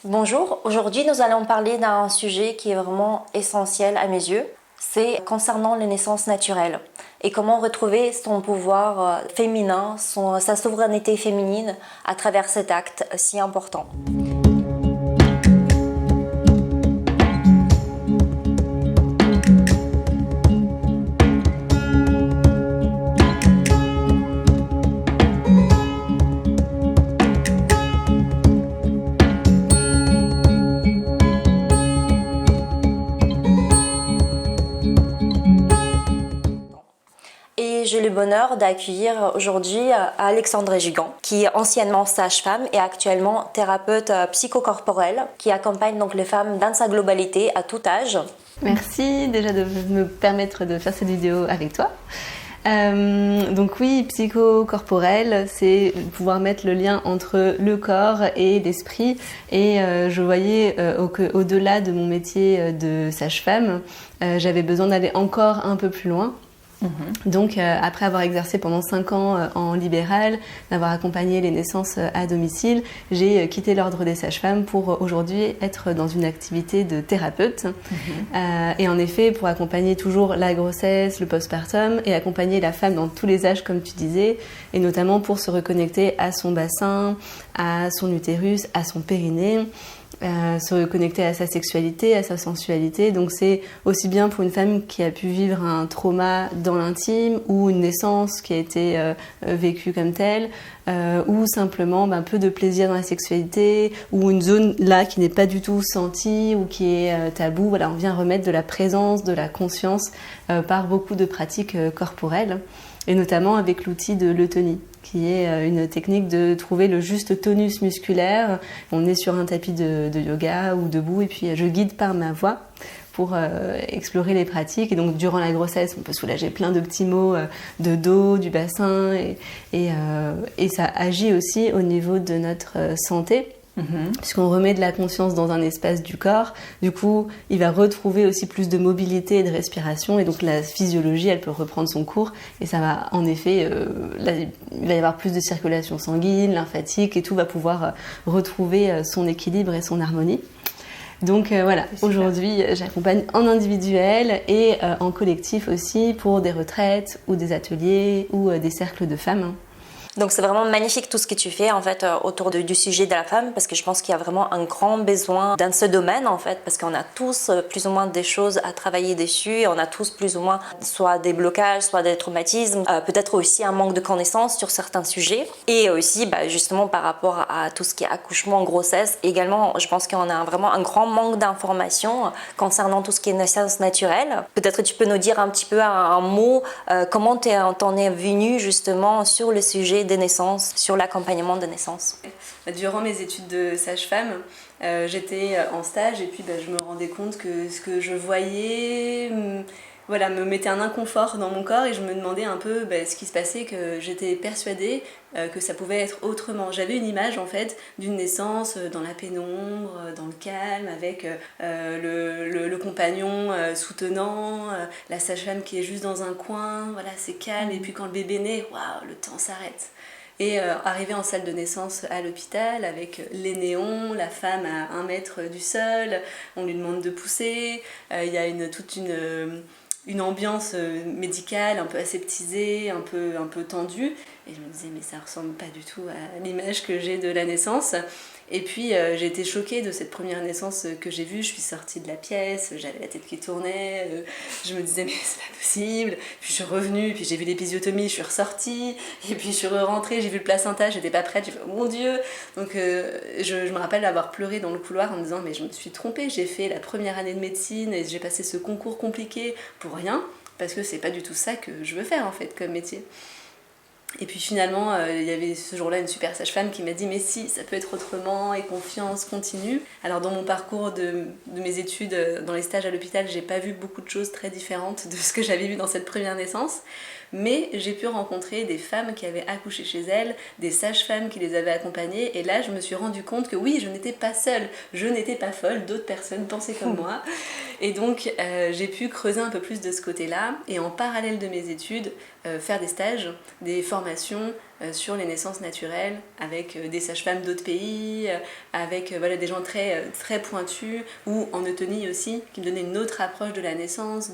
Bonjour, aujourd'hui nous allons parler d'un sujet qui est vraiment essentiel à mes yeux. C'est concernant les naissances naturelles et comment retrouver son pouvoir féminin, sa souveraineté féminine à travers cet acte si important. Et j'ai le bonheur d'accueillir aujourd'hui Alexandre Gigant, qui est anciennement sage-femme et actuellement thérapeute psychocorporelle, qui accompagne donc les femmes dans sa globalité à tout âge. Merci déjà de me permettre de faire cette vidéo avec toi. Donc oui, psychocorporel, c'est pouvoir mettre le lien entre le corps et l'esprit. Et je voyais qu'au-delà de mon métier de sage-femme, j'avais besoin d'aller encore un peu plus loin. Donc après avoir exercé pendant 5 ans en libéral, d'avoir accompagné les naissances à domicile, j'ai quitté l'ordre des sages-femmes pour aujourd'hui être dans une activité de thérapeute. Et en effet, pour accompagner toujours la grossesse, le postpartum et accompagner la femme dans tous les âges comme tu disais, et notamment pour se reconnecter à son bassin, à son utérus, à son périnée. Se reconnecter à sa sexualité, à sa sensualité. Donc c'est aussi bien pour une femme qui a pu vivre un trauma dans l'intime ou une naissance qui a été vécue comme telle, ou simplement peu de plaisir dans la sexualité, ou une zone là qui n'est pas du tout sentie ou qui est tabou. Voilà, on vient remettre de la présence, de la conscience par beaucoup de pratiques corporelles, et notamment avec l'outil de l'eutonie, qui est une technique de trouver le juste tonus musculaire. On est sur un tapis de yoga ou debout, et puis je guide par ma voix pour explorer les pratiques. Et donc durant la grossesse, on peut soulager plein de petits maux de dos, du bassin, et ça agit aussi au niveau de notre santé. Puisqu'on remet de la conscience dans un espace du corps, du coup il va retrouver aussi plus de mobilité et de respiration, et donc la physiologie elle peut reprendre son cours, et ça va en effet, il va y avoir plus de circulation sanguine, lymphatique, et tout va pouvoir retrouver son équilibre et son harmonie. Donc voilà, aujourd'hui j'accompagne en individuel et en collectif aussi pour des retraites ou des ateliers ou des cercles de femmes. Donc c'est vraiment magnifique tout ce que tu fais en fait autour du sujet de la femme, parce que je pense qu'il y a vraiment un grand besoin dans ce domaine en fait, parce qu'on a tous plus ou moins des choses à travailler dessus, et on a tous plus ou moins soit des blocages, soit des traumatismes, peut-être aussi un manque de connaissances sur certains sujets, et aussi justement par rapport à tout ce qui est accouchement, grossesse. Également je pense qu'on a vraiment un grand manque d'informations concernant tout ce qui est naissance naturelle. Peut-être tu peux nous dire un petit peu un mot, comment t'en es venu justement sur le sujet des naissances, sur l'accompagnement des naissances. Durant mes études de sage-femme, j'étais en stage, et puis je me rendais compte que ce que je voyais me mettait un inconfort dans mon corps, et je me demandais un peu ce qui se passait, que j'étais persuadée que ça pouvait être autrement. J'avais une image en fait d'une naissance dans la pénombre, dans le calme, avec le compagnon soutenant, la sage-femme qui est juste dans un coin, voilà, c'est calme, et puis quand le bébé naît, waouh, le temps s'arrête. Et arrivé en salle de naissance à l'hôpital avec les néons, la femme à 1 mètre du sol, on lui demande de pousser, il y a toute une ambiance médicale un peu aseptisée, un peu tendue, et je me disais mais ça ressemble pas du tout à l'image que j'ai de la naissance. Et puis j'ai été choquée de cette première naissance que j'ai vue. Je suis sortie de la pièce, j'avais la tête qui tournait, je me disais mais c'est pas possible. Puis je suis revenue, puis j'ai vu l'épisiotomie, je suis ressortie, et puis je suis rentrée, j'ai vu le placenta, j'étais pas prête, j'ai fait oh mon Dieu. Donc je me rappelle avoir pleuré dans le couloir en me disant mais je me suis trompée, j'ai fait la première année de médecine et j'ai passé ce concours compliqué pour rien, parce que c'est pas du tout ça que je veux faire en fait comme métier. Et puis finalement, il y avait ce jour-là une super sage-femme qui m'a dit mais si, ça peut être autrement, et confiance, continue. Alors dans mon parcours de mes études, dans les stages à l'hôpital, j'ai pas vu beaucoup de choses très différentes de ce que j'avais vu dans cette première naissance. mais j'ai pu rencontrer des femmes qui avaient accouché chez elles, des sages-femmes qui les avaient accompagnées, et là je me suis rendu compte que oui, je n'étais pas seule, je n'étais pas folle, d'autres personnes pensaient comme moi, et donc j'ai pu creuser un peu plus de ce côté-là, et en parallèle de mes études, faire des stages, des formations sur les naissances naturelles avec des sages-femmes d'autres pays, avec voilà, des gens très pointus, ou en eutonie aussi, qui me donnaient une autre approche de la naissance,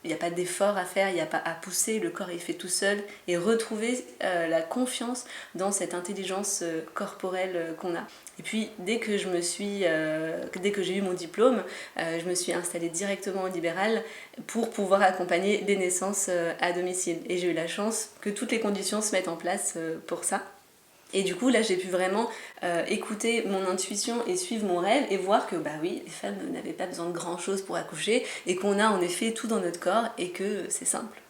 il n'y a pas d'effort à faire, il n'y a pas à pousser, le corps est fait tout seul, et retrouver la confiance dans cette intelligence corporelle qu'on a. Et puis dès que j'ai eu mon diplôme, je me suis installée directement au libéral pour pouvoir accompagner des naissances à domicile. Et j'ai eu la chance que toutes les conditions se mettent en place pour ça. Et du coup, là, j'ai pu vraiment écouter mon intuition et suivre mon rêve et voir que, bah oui, les femmes n'avaient pas besoin de grand-chose pour accoucher et qu'on a en effet tout dans notre corps et que c'est simple.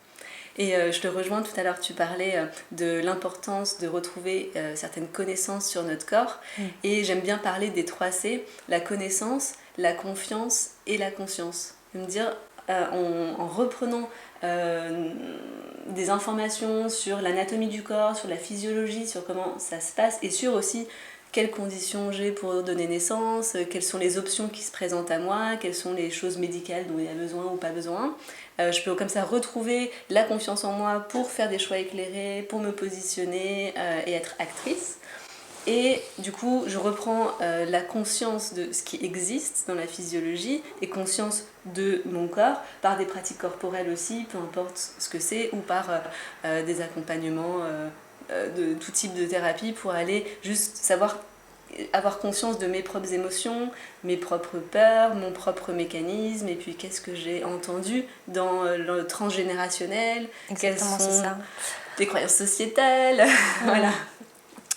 Et je te rejoins tout à l'heure, tu parlais de l'importance de retrouver certaines connaissances sur notre corps. Et j'aime bien parler des 3 C, la connaissance, la confiance et la conscience. Je veux me dire, en reprenant des informations sur l'anatomie du corps, sur la physiologie, sur comment ça se passe et sur aussi quelles conditions j'ai pour donner naissance, quelles sont les options qui se présentent à moi, quelles sont les choses médicales dont il y a besoin ou pas besoin. Je peux comme ça retrouver la confiance en moi pour faire des choix éclairés, pour me positionner et être actrice. Et du coup, je reprends la conscience de ce qui existe dans la physiologie et conscience de mon corps par des pratiques corporelles aussi, peu importe ce que c'est, ou par des accompagnements de tout type de thérapie pour aller juste savoir avoir conscience de mes propres émotions, mes propres peurs, mon propre mécanisme, et puis qu'est-ce que j'ai entendu dans le transgénérationnel, quelles sont les croyances sociétales, voilà.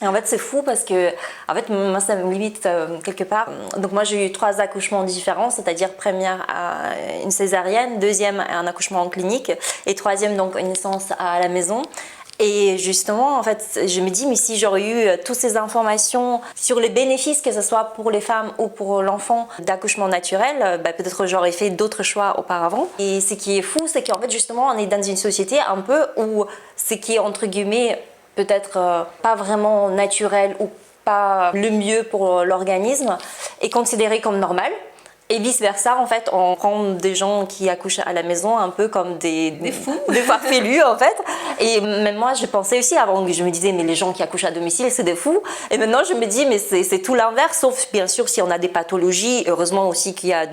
Et en fait, c'est fou parce que, en fait, moi, ça me limite quelque part. Donc, moi, j'ai eu 3 accouchements différents, c'est-à-dire première, une césarienne, deuxième, un accouchement en clinique, et troisième, donc, une naissance à la maison. Et justement, en fait, je me dis, mais si j'aurais eu toutes ces informations sur les bénéfices, que ce soit pour les femmes ou pour l'enfant d'accouchement naturel, bah, peut-être j'aurais fait d'autres choix auparavant. Et ce qui est fou, c'est qu'en fait, justement, on est dans une société un peu où ce qui est, entre guillemets, peut-être pas vraiment naturel ou pas le mieux pour l'organisme est considéré comme normal. Et vice-versa, en fait, on prend des gens qui accouchent à la maison un peu comme des fous, des farfelus, en fait. Et même moi, je pensais aussi avant, je me disais, mais les gens qui accouchent à domicile, c'est des fous. Et maintenant, je me dis, mais c'est tout l'inverse, sauf bien sûr si on a des pathologies. Heureusement aussi qu'il y a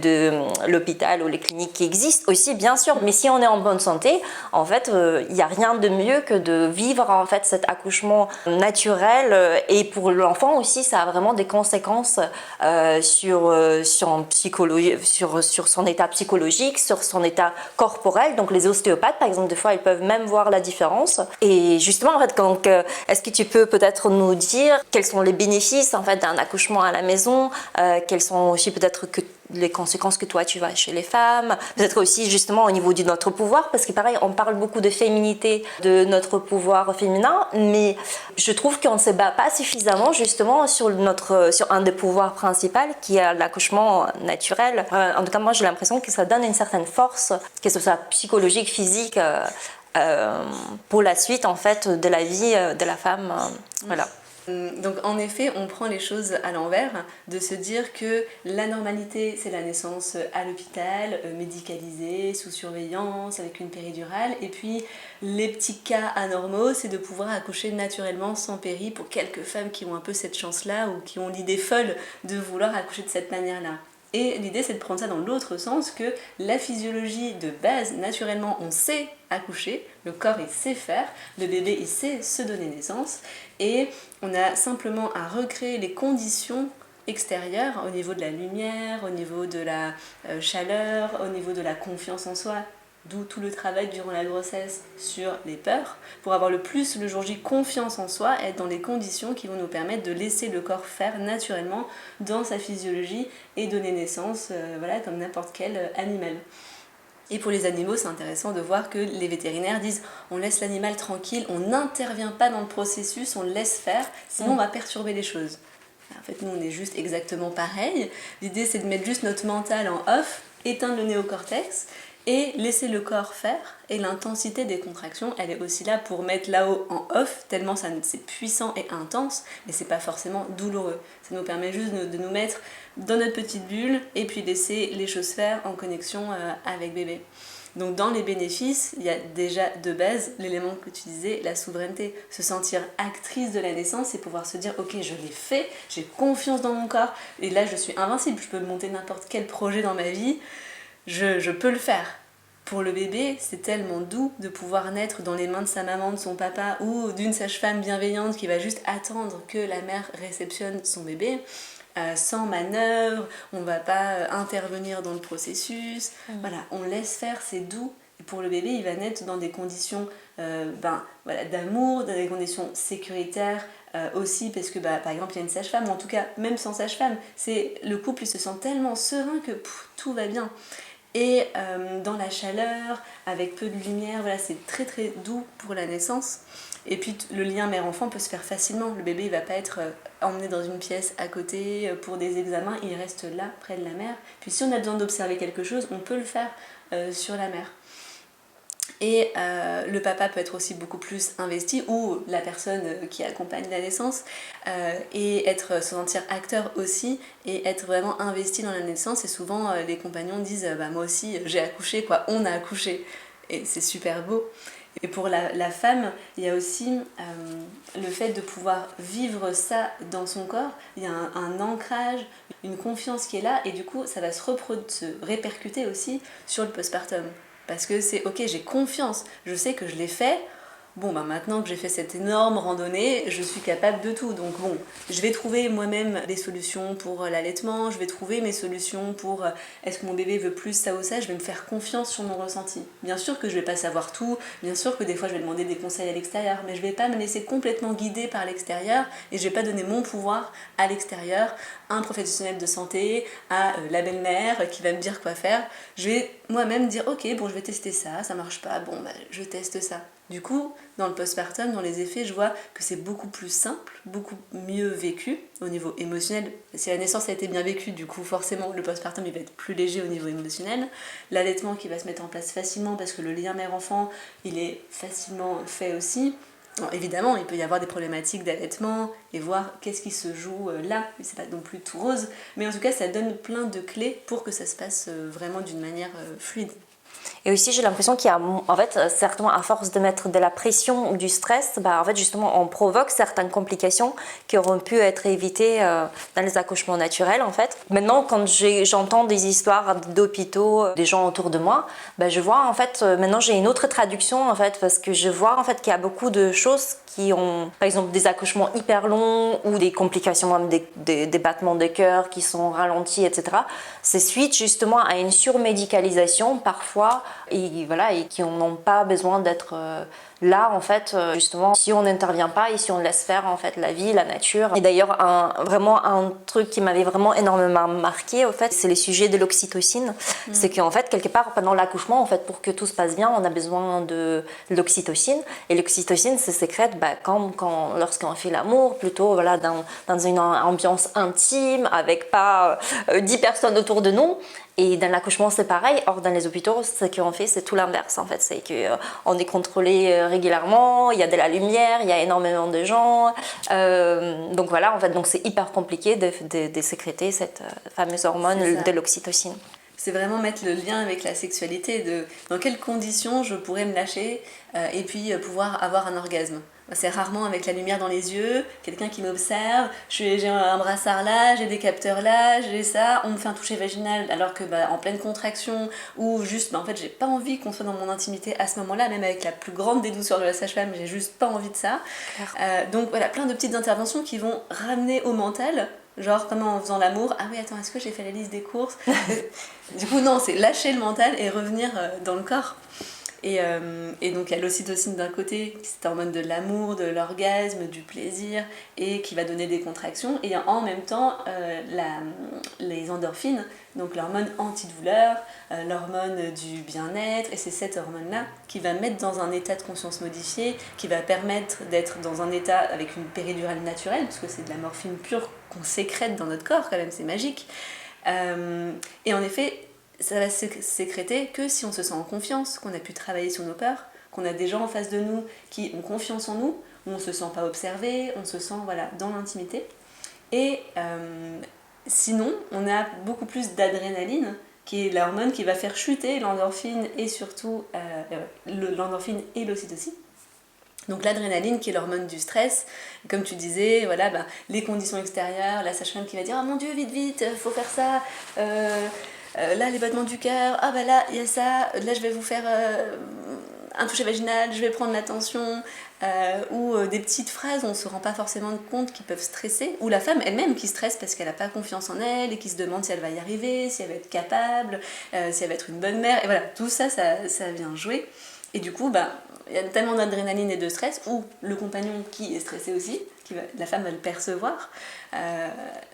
l'hôpital ou les cliniques qui existent aussi, bien sûr. Mais si on est en bonne santé, en fait, il n'y a rien de mieux que de vivre, en fait, cet accouchement naturel. Et pour l'enfant aussi, ça a vraiment des conséquences sur son état psychologique, sur son état corporel. Donc les ostéopathes, par exemple, des fois, ils peuvent même voir la différence. Et justement, en fait, est-ce que tu peux peut-être nous dire quels sont les bénéfices en fait, d'un accouchement à la maison, quelles sont aussi peut-être les conséquences que toi tu vois chez les femmes, peut-être aussi justement au niveau de notre pouvoir, parce que pareil, on parle beaucoup de féminité, de notre pouvoir féminin, mais je trouve qu'on ne se bat pas suffisamment justement sur un des pouvoirs principaux qui est l'accouchement naturel. En tout cas, moi j'ai l'impression que ça donne une certaine force, que ce soit psychologique, physique, pour la suite en fait de la vie de la femme. Voilà. Donc en effet, on prend les choses à l'envers, de se dire que la normalité, c'est la naissance à l'hôpital, médicalisée, sous surveillance, avec une péridurale, et puis les petits cas anormaux, c'est de pouvoir accoucher naturellement sans péri pour quelques femmes qui ont un peu cette chance-là ou qui ont l'idée folle de vouloir accoucher de cette manière-là. Et l'idée, c'est de prendre ça dans l'autre sens, que la physiologie de base, naturellement, on sait accoucher, le corps, il sait faire, le bébé, il sait se donner naissance, et on a simplement à recréer les conditions extérieures au niveau de la lumière, au niveau de la chaleur, au niveau de la confiance en soi, d'où tout le travail durant la grossesse sur les peurs, pour avoir le jour J confiance en soi, être dans les conditions qui vont nous permettre de laisser le corps faire naturellement dans sa physiologie et donner naissance, voilà, comme n'importe quel animal. Et pour les animaux, c'est intéressant de voir que les vétérinaires disent on laisse l'animal tranquille, on n'intervient pas dans le processus, on le laisse faire, sinon on va perturber les choses. En fait, nous, on est juste exactement pareil. L'idée, c'est de mettre juste notre mental en off, éteindre le néocortex et laisser le corps faire. Et l'intensité des contractions, elle est aussi là pour mettre là-haut en off, tellement c'est puissant et intense, mais c'est pas forcément douloureux. Ça nous permet juste de nous mettre dans notre petite bulle et puis laisser les choses faire en connexion avec bébé. Donc dans les bénéfices, il y a déjà de base l'élément que tu disais, la souveraineté. Se sentir actrice de la naissance et pouvoir se dire ok, je l'ai fait, j'ai confiance dans mon corps et là je suis invincible, je peux monter n'importe quel projet dans ma vie, je peux le faire. Pour le bébé, c'est tellement doux de pouvoir naître dans les mains de sa maman, de son papa ou d'une sage-femme bienveillante qui va juste attendre que la mère réceptionne son bébé. Sans manœuvre, on ne va pas intervenir dans le processus. Voilà, on laisse faire, c'est doux. Et pour le bébé, il va naître dans des conditions d'amour, dans des conditions sécuritaires aussi, parce que par exemple, il y a une sage-femme, ou en tout cas, même sans sage-femme, le couple il se sent tellement serein que tout va bien. Et dans la chaleur, avec peu de lumière, voilà, c'est très très doux pour la naissance. Et puis le lien mère-enfant peut se faire facilement. Le bébé ne va pas être emmené dans une pièce à côté pour des examens, il reste là, près de la mère. Puis si on a besoin d'observer quelque chose, on peut le faire sur la mère. Et le papa peut être aussi beaucoup plus investi, ou la personne qui accompagne la naissance, et se sentir acteur aussi, et être vraiment investi dans la naissance. Et souvent les compagnons disent moi aussi j'ai accouché, quoi, on a accouché. Et c'est super beau. Et pour la femme, il y a aussi le fait de pouvoir vivre ça dans son corps. Il y a un ancrage, une confiance qui est là, et du coup ça va se répercuter aussi sur le postpartum. Parce que c'est ok, j'ai confiance, je sais que je l'ai fait. Bon, maintenant que j'ai fait cette énorme randonnée, je suis capable de tout. Donc bon, je vais trouver moi-même des solutions pour l'allaitement, je vais trouver mes solutions pour est-ce que mon bébé veut plus ça ou ça, je vais me faire confiance sur mon ressenti. Bien sûr que je vais pas savoir tout, bien sûr que des fois je vais demander des conseils à l'extérieur, mais je vais pas me laisser complètement guider par l'extérieur et je vais pas donner mon pouvoir à l'extérieur, à un professionnel de santé, à la belle-mère qui va me dire quoi faire. Je vais moi-même dire ok, bon je vais tester ça, ça marche pas, bon je teste ça. Du coup, dans le postpartum, dans les effets, je vois que c'est beaucoup plus simple, beaucoup mieux vécu au niveau émotionnel. Si la naissance a été bien vécue, du coup, forcément, le postpartum il va être plus léger au niveau émotionnel. L'allaitement qui va se mettre en place facilement parce que le lien mère-enfant, il est facilement fait aussi. Alors, évidemment, il peut y avoir des problématiques d'allaitement et voir qu'est-ce qui se joue là. C'est pas non plus tout rose, mais en tout cas, ça donne plein de clés pour que ça se passe vraiment d'une manière fluide. Et aussi, j'ai l'impression qu'il y a, en fait, certainement à force de mettre de la pression ou du stress, en fait, justement, on provoque certaines complications qui auraient pu être évitées dans les accouchements naturels, en fait. Maintenant, quand j'entends des histoires d'hôpitaux, des gens autour de moi, je vois, en fait, maintenant, j'ai une autre traduction, en fait, parce que je vois, en fait, qu'il y a beaucoup de choses qui ont, par exemple, des accouchements hyper longs ou des complications, même des battements de cœur qui sont ralentis, etc. C'est suite, justement, à une surmédicalisation, parfois, et voilà, et qui n'ont pas besoin d'être là, en fait, justement, si on n'intervient pas et si on laisse faire, en fait, la vie, la nature. Et d'ailleurs, vraiment un truc qui m'avait vraiment énormément marqué, en fait, c'est le sujet de l'oxytocine. C'est qu'en fait, quelque part, pendant l'accouchement, en fait, pour que tout se passe bien, on a besoin de l'oxytocine. Et l'oxytocine se sécrète lorsqu'on fait l'amour, plutôt voilà, dans une ambiance intime, avec pas 10 personnes autour de nous. Et dans l'accouchement, c'est pareil. Or, dans les hôpitaux, ce qu'on fait, c'est tout l'inverse, en fait. C'est qu'on est contrôlé régulièrement, il y a de la lumière, il y a énormément de gens. Donc voilà, en fait, donc c'est hyper compliqué de sécréter cette fameuse hormone de l'oxytocine. C'est vraiment mettre le lien avec la sexualité, dans quelles conditions je pourrais me lâcher et puis pouvoir avoir un orgasme. C'est rarement avec la lumière dans les yeux, quelqu'un qui m'observe, j'ai un brassard là, j'ai des capteurs là, j'ai ça, on me fait un toucher vaginal alors que en pleine contraction ou juste en fait j'ai pas envie qu'on soit dans mon intimité à ce moment-là, même avec la plus grande des douceurs de la sage-femme, j'ai juste pas envie de ça. Donc voilà, plein de petites interventions qui vont ramener au mental. Genre comme en faisant l'amour, ah oui attends, est-ce que j'ai fait la liste des courses? Du coup non, c'est lâcher le mental et revenir dans le corps. Et donc il y a l'ocytocine d'un côté, cette hormone de l'amour, de l'orgasme, du plaisir, et qui va donner des contractions. Et en même temps, les endorphines, donc l'hormone antidouleur, l'hormone du bien-être, et c'est cette hormone-là qui va mettre dans un état de conscience modifié, qui va permettre d'être dans un état avec une péridurale naturelle, parce que c'est de la morphine pure qu'on sécrète dans notre corps quand même, c'est magique. Et en effet, ça va se sécréter que si on se sent en confiance, qu'on a pu travailler sur nos peurs, qu'on a des gens en face de nous qui ont confiance en nous, où on ne se sent pas observé, on se sent voilà, dans l'intimité. Et sinon, on a beaucoup plus d'adrénaline, qui est l'hormone qui va faire chuter l'endorphine et surtout l'endorphine et l'ocytocine. Donc l'adrénaline qui est l'hormone du stress, comme tu disais, voilà, les conditions extérieures, la sage-femme qui va dire « Oh mon Dieu, vite, vite, faut faire ça là les battements du cœur, ah là il y a ça, là je vais vous faire un toucher vaginal, je vais prendre l'attention » ou des petites phrases où on ne se rend pas forcément compte qui peuvent stresser, ou la femme elle-même qui stresse parce qu'elle n'a pas confiance en elle et qui se demande si elle va y arriver, si elle va être capable, si elle va être une bonne mère, et voilà, tout ça, ça vient jouer. Et du coup, il y a tellement d'adrénaline et de stress, ou le compagnon qui est stressé aussi, la femme va le percevoir,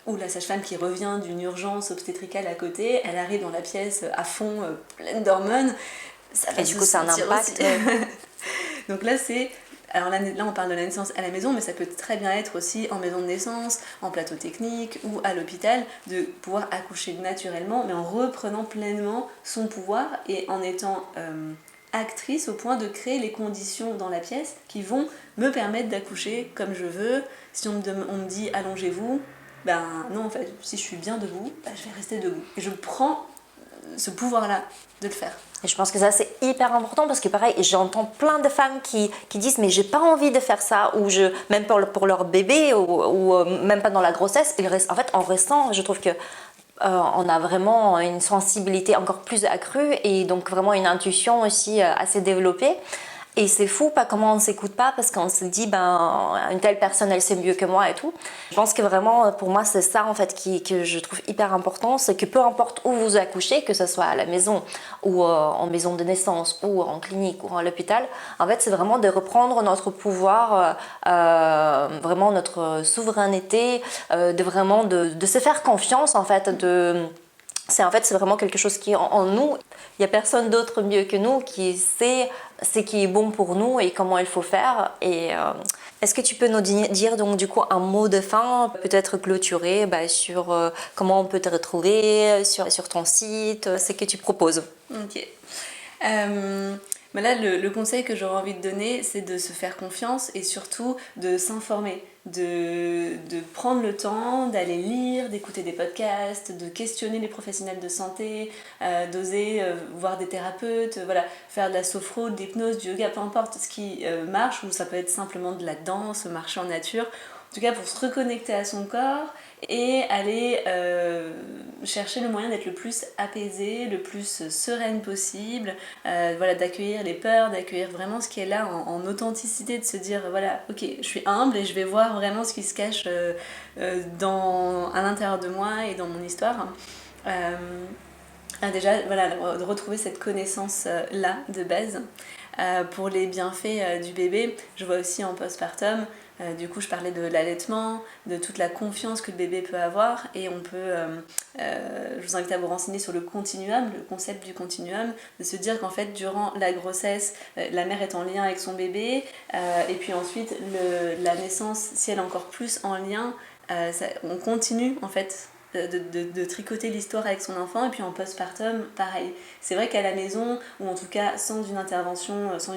ou la sage-femme qui revient d'une urgence obstétricale à côté, elle arrive dans la pièce à fond, pleine d'hormones, ça va et du coup, ça a un impact. Donc là, alors là, on parle de la naissance à la maison, mais ça peut très bien être aussi en maison de naissance, en plateau technique ou à l'hôpital, de pouvoir accoucher naturellement, mais en reprenant pleinement son pouvoir et en étant actrice au point de créer les conditions dans la pièce qui vont me permettre d'accoucher comme je veux. Si on me dit allongez-vous, non en fait, si je suis bien debout, je vais rester debout. Et je prends ce pouvoir-là de le faire. Et je pense que ça c'est hyper important parce que pareil, j'entends plein de femmes qui disent mais j'ai pas envie de faire ça, ou même pour leur bébé ou même pas dans la grossesse. En fait, en restant, je trouve que on a vraiment une sensibilité encore plus accrue et donc vraiment une intuition aussi assez développée. Et c'est fou pas comment on ne s'écoute pas parce qu'on se dit une telle personne elle sait mieux que moi et tout. Je pense que vraiment pour moi c'est ça en fait que je trouve hyper important, c'est que peu importe où vous accouchez, que ce soit à la maison ou en maison de naissance ou en clinique ou à l'hôpital, en fait c'est vraiment de reprendre notre pouvoir, vraiment notre souveraineté, de vraiment de se faire confiance en fait, c'est vraiment quelque chose qui est en nous. Il n'y a personne d'autre mieux que nous qui sait ce qui est bon pour nous et comment il faut faire. Et est-ce que tu peux nous dire donc du coup un mot de fin, peut-être clôturer sur comment on peut te retrouver sur ton site, ce que tu proposes? Ok. Là, le conseil que j'aurais envie de donner, c'est de se faire confiance et surtout de s'informer, de prendre le temps d'aller lire, d'écouter des podcasts, de questionner les professionnels de santé, d'oser voir des thérapeutes, voilà, faire de la sophro, de l'hypnose, du yoga, peu importe ce qui marche, ou ça peut être simplement de la danse, marcher en nature, en tout cas pour se reconnecter à son corps et aller chercher le moyen d'être le plus apaisée, le plus sereine possible, voilà, d'accueillir les peurs, d'accueillir vraiment ce qui est là en authenticité, de se dire voilà, ok, je suis humble et je vais voir vraiment ce qui se cache à l'intérieur de moi et dans mon histoire. Déjà, voilà, de retrouver cette connaissance-là de base. Pour les bienfaits du bébé, je vois aussi en postpartum, du coup je parlais de l'allaitement, de toute la confiance que le bébé peut avoir, et on peut, je vous invite à vous renseigner sur le continuum, le concept du continuum, de se dire qu'en fait durant la grossesse, la mère est en lien avec son bébé, et puis ensuite la naissance, si elle est encore plus en lien, on continue en fait de tricoter l'histoire avec son enfant, et puis en postpartum, pareil. C'est vrai qu'à la maison, ou en tout cas sans une intervention, sans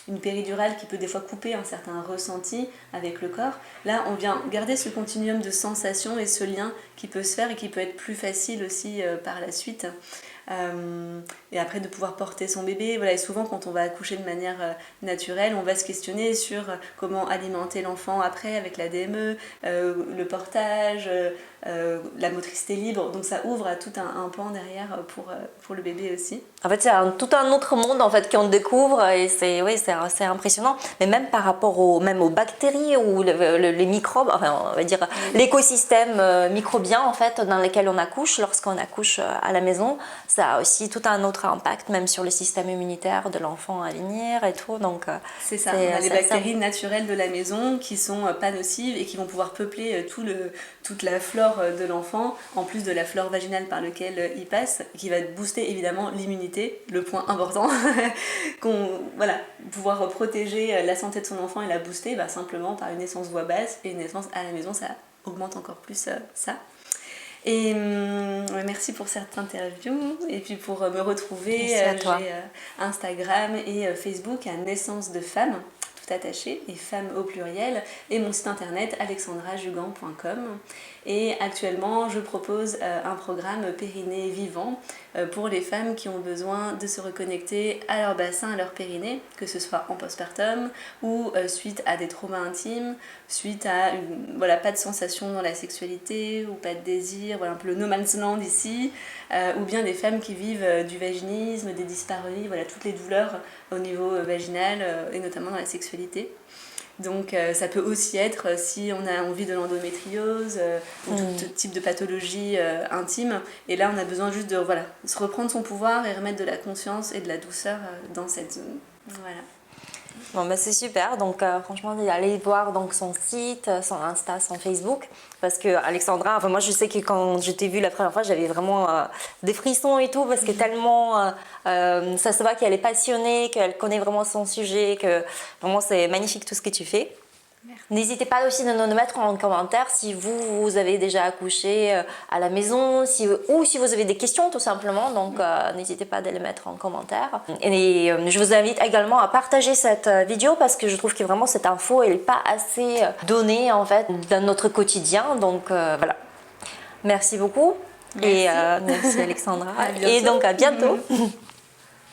une péridurale qui peut des fois couper un certain ressenti avec le corps, là on vient garder ce continuum de sensations et ce lien qui peut se faire et qui peut être plus facile aussi par la suite. Et après de pouvoir porter son bébé, voilà. Et souvent quand on va accoucher de manière naturelle, on va se questionner sur comment alimenter l'enfant après avec la DME, le portage, la motricité libre, donc ça ouvre à tout un pan derrière pour le bébé aussi. En fait c'est tout un autre monde en fait qu'on découvre, et c'est impressionnant, mais même par rapport même aux bactéries ou les microbes, enfin on va dire l'écosystème microbien en fait dans lequel on accouche lorsqu'on accouche à la maison, ça a aussi tout un autre impact même sur le système immunitaire de l'enfant à venir et tout. Donc c'est ça, on a les bactéries naturelles de la maison qui sont pas nocives et qui vont pouvoir peupler toute la flore de l'enfant, en plus de la flore vaginale par laquelle il passe, qui va booster évidemment l'immunité, le point important, voilà, pouvoir protéger la santé de son enfant et la booster simplement par une naissance voix basse, et une naissance à la maison, ça augmente encore plus ça. Et merci pour cette interview. Et puis pour me retrouver, j'ai Instagram et Facebook à Naissance de Femmes, tout attaché, et femmes au pluriel, et mon site internet alexandrajugan.com. Et actuellement, je propose un programme périnée vivant pour les femmes qui ont besoin de se reconnecter à leur bassin, à leur périnée, que ce soit en postpartum ou suite à des traumas intimes, suite à pas de sensation dans la sexualité ou pas de désir, un peu le no man's land ici, ou bien des femmes qui vivent du vaginisme, des dyspareunies, toutes les douleurs au niveau vaginal et notamment dans la sexualité. Donc ça peut aussi être si on a envie de l'endométriose ou tout type de pathologie intime. Et là, on a besoin juste de se reprendre son pouvoir et remettre de la conscience et de la douceur dans cette zone. Voilà. Bon, c'est super, donc franchement allez voir donc son site, son Insta, son Facebook, parce que Alexandra, moi je sais que quand je t'ai vue la première fois j'avais vraiment des frissons et tout, parce que tellement ça se voit qu'elle est passionnée, qu'elle connaît vraiment son sujet, que vraiment c'est magnifique tout ce que tu fais. N'hésitez pas aussi de nous mettre en commentaire si vous avez déjà accouché à la maison ou si vous avez des questions tout simplement. Donc n'hésitez pas à les mettre en commentaire. Et je vous invite également à partager cette vidéo parce que je trouve que vraiment cette info elle n'est pas assez donnée en fait dans notre quotidien. Donc voilà. Merci beaucoup. Merci. Et merci Alexandra. À bientôt. Et donc à bientôt.